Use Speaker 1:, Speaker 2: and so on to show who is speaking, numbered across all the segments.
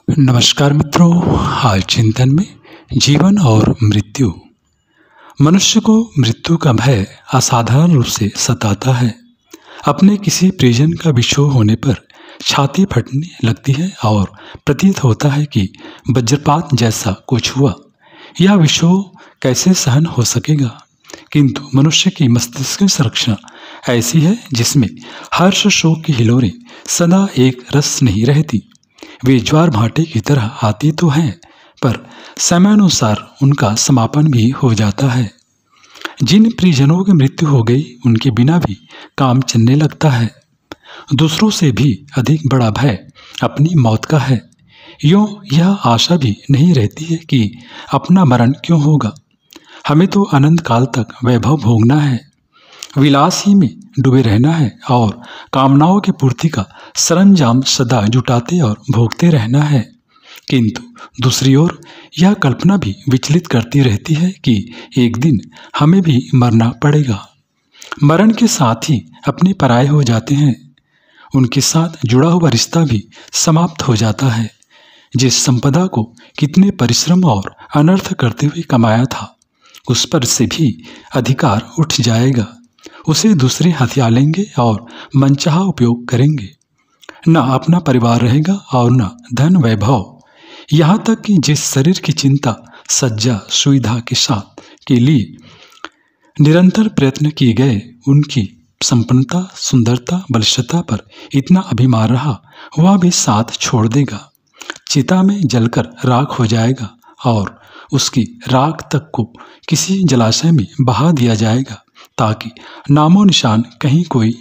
Speaker 1: नमस्कार मित्रों, आज चिंतन में जीवन और मृत्यु। मनुष्य को मृत्यु का भय असाधारण रूप से सताता है। अपने किसी प्रियजन का विछोह होने पर छाती फटने लगती है और प्रतीत होता है कि वज्रपात जैसा कुछ हुआ। यह विछोह कैसे सहन हो सकेगा? किंतु मनुष्य की मस्तिष्क संरचना ऐसी है जिसमें हर्ष शोक की हिलोरें सदा एक रस नहीं रहती। वे ज्वार भाटे की तरह आती तो हैं, पर समयानुसार उनका समापन भी हो जाता है। जिन प्रियजनों की मृत्यु हो गई, उनके बिना भी काम चलने लगता है। दूसरों से भी अधिक बड़ा भय अपनी मौत का है। यूँ यह आशा भी नहीं रहती है कि अपना मरण क्यों होगा। हमें तो अनंत काल तक वैभव भोगना है, विलास ही में डूबे रहना है और कामनाओं की पूर्ति का सरंजाम सदा जुटाते और भोगते रहना है। किंतु दूसरी ओर यह कल्पना भी विचलित करती रहती है कि एक दिन हमें भी मरना पड़ेगा। मरण के साथ ही अपने पराये हो जाते हैं, उनके साथ जुड़ा हुआ रिश्ता भी समाप्त हो जाता है। जिस संपदा को कितने परिश्रम और अनर्थ करते हुए कमाया था, उस पर से भी अधिकार उठ जाएगा। उसे दूसरे हथिया लेंगे और मनचाहा उपयोग करेंगे। न अपना परिवार रहेगा और न धन वैभव। यहाँ तक कि जिस शरीर की चिंता सज्जा सुविधा के साथ के लिए निरंतर प्रयत्न किए गए, उनकी संपन्नता सुंदरता बलिष्ठता पर इतना अभिमान रहा, वह भी साथ छोड़ देगा। चिता में जलकर राख हो जाएगा और उसकी राख तक को किसी जलाशय में बहा दिया जाएगा, ताकि नामो निशान कहीं कोई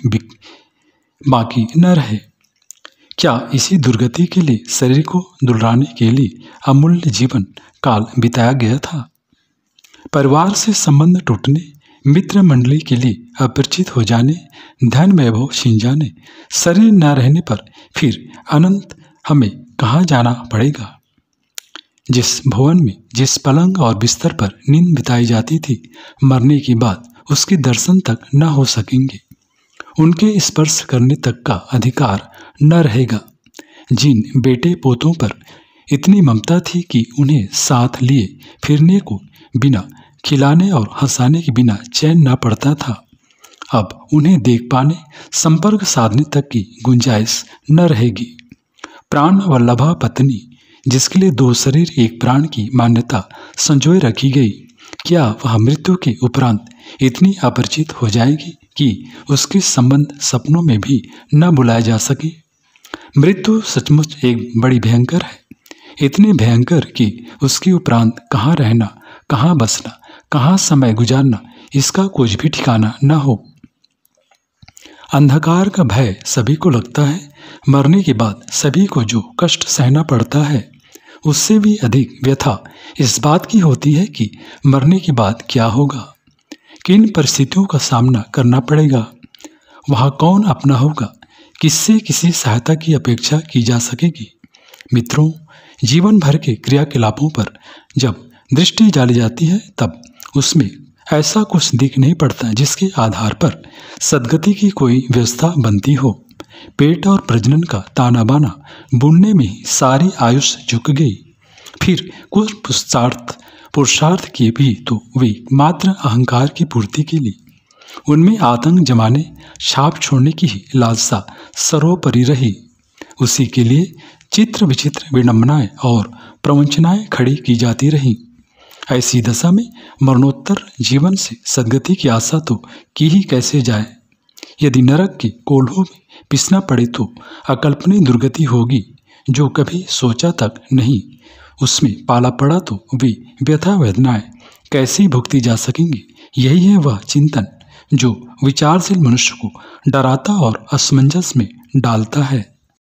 Speaker 1: बाकी न रहे। क्या इसी दुर्गति के लिए शरीर को दुलराने के लिए अमूल्य जीवन काल बिताया गया था? परिवार से संबंध टूटने, मित्र मंडली के लिए अपरिचित हो जाने, धन वैभव छिन जाने, शरीर न रहने पर फिर अनंत हमें कहाँ जाना पड़ेगा? जिस भवन में जिस पलंग और बिस्तर पर नींद बिताई जाती थी, मरने के बाद उसके दर्शन तक न हो सकेंगे। उनके स्पर्श करने तक का अधिकार न रहेगा। जिन बेटे पोतों पर इतनी ममता थी कि उन्हें साथ लिए फिरने को बिना खिलाने और हंसाने के बिना चैन न पड़ता था, अब उन्हें देख पाने संपर्क साधने तक की गुंजाइश न रहेगी। प्राण वल्लभा पत्नी, जिसके लिए दो शरीर एक प्राण की मान्यता संजोए रखी गई, क्या वह मृत्यु के उपरांत इतनी अपरिचित हो जाएगी कि उसके संबंध सपनों में भी न बुलाए जा सके? मृत्यु सचमुच एक बड़ी भयंकर है, इतनी भयंकर कि उसके उपरांत कहाँ रहना, कहाँ बसना, कहाँ समय गुजारना, इसका कुछ भी ठिकाना न हो। अंधकार का भय सभी को लगता है। मरने के बाद सभी को जो कष्ट सहना पड़ता है, उससे भी अधिक व्यथा इस बात की होती है कि मरने के बाद क्या होगा, किन परिस्थितियों का सामना करना पड़ेगा, वहाँ कौन अपना होगा, किससे किसी सहायता की अपेक्षा की जा सकेगी। मित्रों, जीवन भर के क्रियाकलापों पर जब दृष्टि डाली जाती है, तब उसमें ऐसा कुछ दिख नहीं पड़ता जिसके आधार पर सद्गति की कोई व्यवस्था बनती हो। पेट और प्रजनन का ताना बाना बुनने में ही सारी आयुष झुक गई। फिर कुछ पुरुषार्थ किए भी तो वे मात्र अहंकार की पूर्ति के लिए। उनमें आतंक जमाने, छाप छोड़ने की ही लालसा सर्वोपरि रही। उसी के लिए चित्र विचित्र विडंबनाएं और प्रवंचनाएं खड़ी की जाती रहीं। ऐसी दशा में मरणोत्तर जीवन से सद्गति की आशा तो की ही कैसे जाए। यदि नरक के कोल्हों में पिसना पड़े तो अकल्पनीय दुर्गति होगी, जो कभी सोचा तक नहीं। उसमें पाला पड़ा तो वे व्यथा वेदनाएं कैसी भुगती जा सकेंगी। यही है वह चिंतन जो विचारशील मनुष्य को डराता और असमंजस में डालता है।